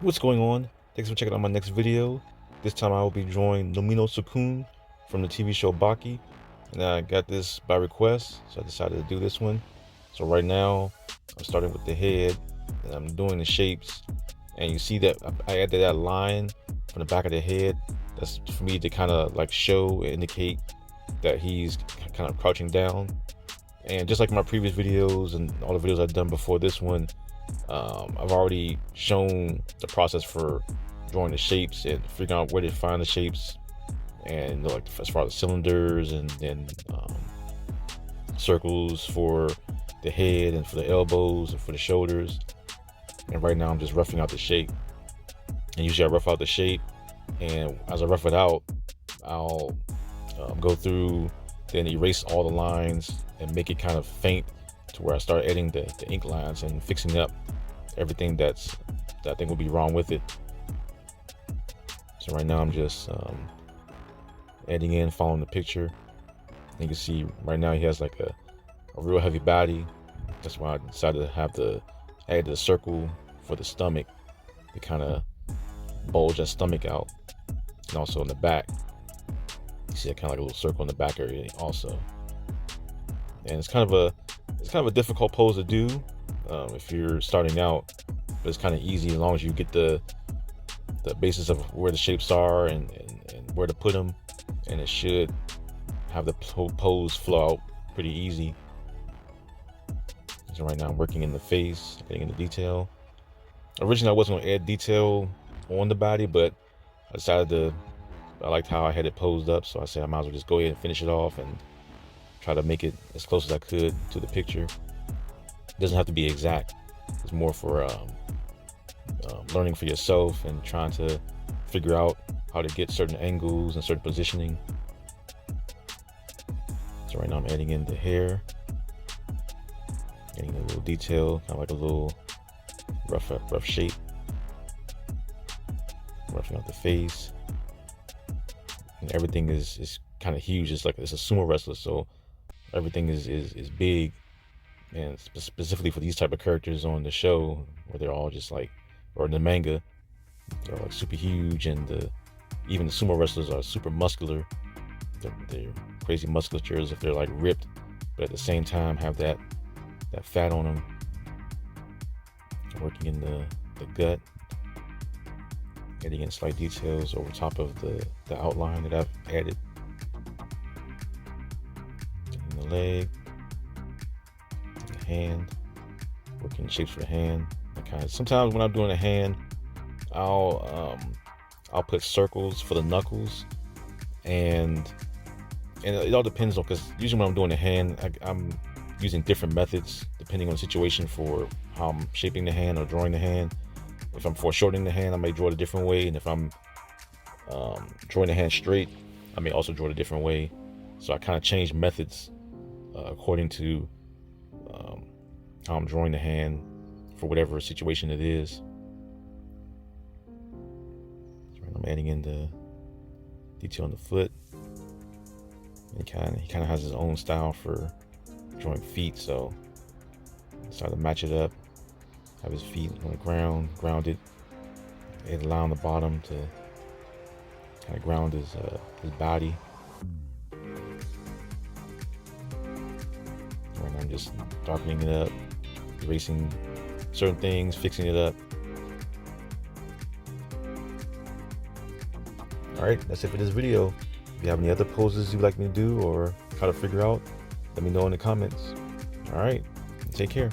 What's going on? Thanks for checking out my next video. This time I will be drawing Nomino Sukun from the TV show Baki. And I got this by request, so I decided to do this one. So right now, I'm starting with the head, and I'm doing the shapes. And you see that I added that line from the back of the head. That's for me to kind of like show, indicate that he's kind of crouching down. And just like my previous videos and all the videos I've done before this one, I've already shown the process for drawing the shapes and figuring out where to find the shapes, and like as far as cylinders and then circles for the head and for the elbows and for the shoulders. And right now I'm just roughing out the shape. And usually I rough out the shape, and as I rough it out, I'll go through, then erase all the lines and make it kind of faint to where I start adding the ink lines and fixing up everything that I think will be wrong with it. So right now I'm just adding in, following the picture. You can see right now he has like a real heavy body. That's why I decided to add the circle for the stomach to kind of bulge that stomach out, and also in the back you see kind of like a little circle in the back area also. And it's kind of a difficult pose to do if you're starting out, but it's kind of easy as long as you get the basis of where the shapes are and where to put them, and it should have the pose flow out pretty easy. So right now I'm working in the face, getting into detail. Originally I wasn't going to add detail on the body, but I liked how I had it posed up, so I said I might as well just go ahead and finish it off and try to make it as close as I could to the picture. It doesn't have to be exact. It's more for learning for yourself and trying to figure out how to get certain angles and certain positioning. So right now I'm adding in the hair, getting a little detail, kind of like a little rough shape, roughing out the face. And everything is kind of huge. It's a sumo wrestler, so everything is big, and specifically for these type of characters on the show, where they're all just like, or in the manga, they're like super huge, and even the sumo wrestlers are super muscular. They're crazy musculature, as if they're like ripped, but at the same time have that fat on them. Working in the gut, getting in slight details over top of the outline that I've added. In the leg, the hand, working shapes for the hand. Sometimes when I'm doing a hand, I'll put circles for the knuckles, and it all depends on, because usually when I'm doing a hand, I'm using different methods depending on the situation for how I'm shaping the hand or drawing the hand. If I'm foreshortening the hand, I may draw it a different way, and if I'm drawing the hand straight, I may also draw it a different way. So I kind of change methods according to how I'm drawing the hand for whatever situation it is. So I'm adding in the detail on the foot. And he kind of has his own style for drawing feet, so I decided to match it up. Have his feet on the ground, grounded, and allow on the bottom to kind of ground his body. And I'm just darkening it up, erasing certain things, fixing it up. Alright, that's it for this video. If you have any other poses you'd like me to do or try to figure out, let me know in the comments. Alright, take care.